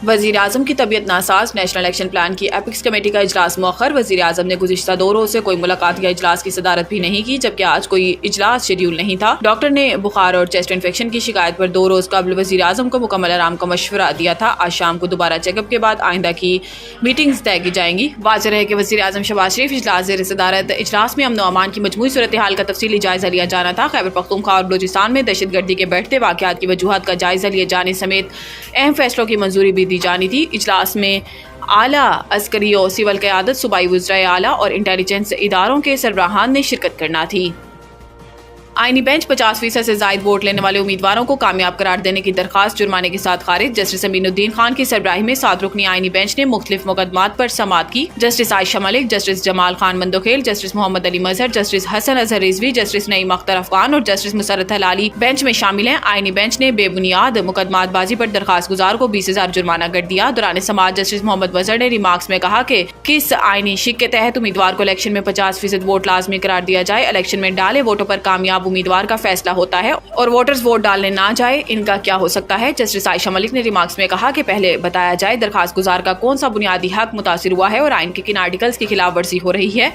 वज़ीर आज़म की तबीयत नासाज, नेशनल एक्शन प्लान की एपिक्स कमेटी का इजलास मौखर। वज़ीर आज़म ने गुज़िश्ता 2 रोज़ से कोई मुलाकात या इजलास की सदारत भी नहीं की, जबकि आज कोई इजलास शेड्यूल नहीं था। डॉक्टर ने बुखार और चेस्ट इन्फेक्शन की शिकायत पर 2 रोज़ कबल वज़ीर आज़म को मुकम्मल आराम का मशवरा दिया था। आज शाम को दोबारा चेकअप के बाद आइंदा की मीटिंग्स तय की जाएंगी। वाज़ेह है कि वज़ीर आज़म शहबाज शरीफ इजलास ज़ेर सदारत इजलास में अमन व अमान की मजमूई सूरत हाल का तफसीली जायजा लिया जाना था। खैबर पख्तूनख्वा और बलूचिस्तान में दहशतगर्दी के बढ़ते वाक़यात की वजूहात का जायजा लिए जाने समेत अहम फैसलों की मंजूरी भी दी जानी थी। इजलास में आला अस्करी और सिविल क़यादत, सूबाई वज़राए आला और इंटेलिजेंस इदारों के सरबराहान ने शिरकत करना थी। आईनी बेंच 50% से ज़ायद वोट लेने वाले उम्मीदवारों को कामयाब करार देने की दरखास्त जुर्माने के साथ खारिज। जस्टिस अमीनुद्दीन खान की सरबराही में 7 रुकनी आईनी बेंच ने मुख्तलिफ मुकदमात पर समाअत की। Justice Ayesha Malik, justice Jamal Khan Mandokhel, justice Mohammad Ali Mazhar, justice Hasan Azhar Rizvi, justice Naeem Akhtar Afghan और जस्टिस मुसरत हलाली बेंच में शामिल हैं। आईनी बेंच ने बेबुनियाद मुकदमातबाजी पर दरखास्त गुजार को 20,000 जुर्माना कर दिया। दौरान समाअत जस्टिस मोहम्मद मजहर ने रिमार्क्स में कहा कि किस आईनी शिक के तहत उम्मीदवार को इलेक्शन में 50% वोट लाजमी करार दिया जाए। इलेक्शन में डाले वोटों पर कामयाब उम्मीदवार का फैसला होता है और वोटर्स वोट डालने ना जाए, इनका क्या हो सकता है। जस्टिस आयशा मलिक ने रिमार्क्स में कहा कि पहले बताया जाए दरखास्त गुजार का कौन सा बुनियादी हक मुतासिर हुआ है और आइन के किन आर्टिकल्स की खिलाफ वर्जी हो रही है।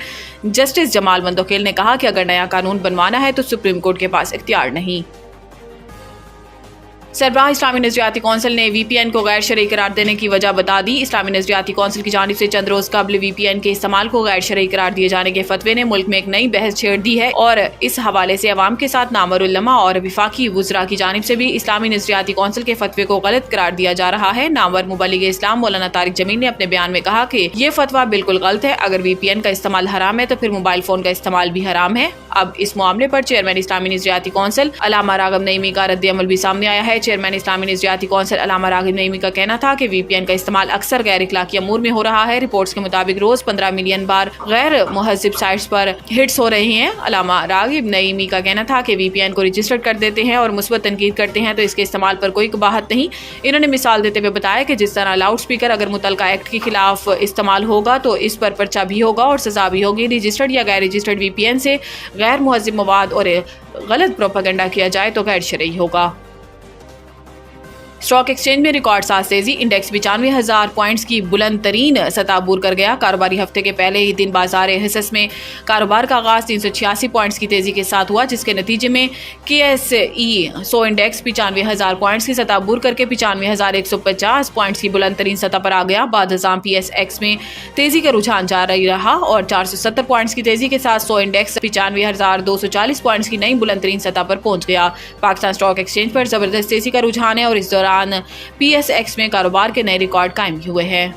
जस्टिस जमाल मंदोखेल ने कहा कि अगर नया कानून बनवाना है तो सुप्रीम कोर्ट के पास इख्तियार नहीं। सरबराह इस्लामी नज़रियाती कौंसिल ने VPN को गैर शरई करार देने की वजह बता दी। इस्लामी नज़रियाती कौंसिल की जानिब से चंद रोज कबल VPN के इस्तेमाल को गैर शरई करार दिए जाने के फतवे ने मुल्क में एक नई बहस छेड़ दी है और इस हवाले से अवाम के साथ नामवर उलमा और विफाकी वुज़रा की जानिब से भी इस्लामी नज़रियाती कौंसिल के फतवे को गलत करार दिया जा रहा है। नामवर मुबल्लिग इस्लाम मौलाना तारिक जमील ने अपने बयान में कहा कि ये फतवा बिल्कुल गलत है। अगर VPN का इस्तेमाल हराम है तो फिर मोबाइल फोन का इस्तेमाल भी हराम है। अब इस मामले पर चेयरमैन इस्लामी नज़रियाती कौंसिल अल्लामा राग़िब नईमी का रद्द-ए-अमल भी सामने आया है। चेयरमैन इस्लामी नज़रियाती कौंसिल अल्लामा राग़िब नईमी का कहना था कि VPN का इस्तेमाल अक्सर गैर इखलाकी अमूर में हो रहा है। रिपोर्ट्स के मुताबिक रोज 15 मिलियन बार गैर मुहज़्ज़िब साइट्स पर हिट्स हो रही हैं। अल्लामा राग़िब नईमी का कहना था कि VPN को रजिस्टर्ड कर देते हैं और मुस्बत तनकीद करते हैं तो इसके इस्तेमाल पर कोई कबाहत नहीं। इन्होंने मिसाल देते हुए बताया कि जिस तरह लाउड स्पीकर अगर मुतलका एक्ट के खिलाफ इस्तेमाल होगा तो इस पर पर्चा भी होगा और सजा भी होगी। रजिस्टर्ड या गैर रजिस्टर्ड VPN से गैर मुहज़्ज़िब मवाद और गलत प्रोपेगेंडा किया जाए तो गैर शरई होगा। स्टॉक एक्सचेंज में रिकॉर्ड साथ तेजी, इंडेक्स 95,000 पॉइंट्स की बुलंद तरीन सतह अबूर कर गया। कारोबारी हफ्ते के पहले ही दिन बाजार हिस्स में कारोबार का आगाज 386 पॉइंट्स की तेजी के साथ हुआ, जिसके नतीजे में KSE 100 इंडेक्स 95,000 पॉइंट्स की सतह अबूर करके 95,150 पॉइंट्स की बुलंद तरीन सतह पर आ गया। बाद हज़ाम PSX में तेजी का रुझान जारी रहा और 470 पॉइंट्स की तेजी के साथ 100 इंडेक्स 95,240 पॉइंट्स की नई बुलंद तरीन सतह पर पहुंच गया। पाकिस्तान स्टॉक एक्सचेंज पर जबरदस्त तेजी का रुझान है और इस दौरान PSX में कारोबार के नए रिकॉर्ड कायम हुए हैं।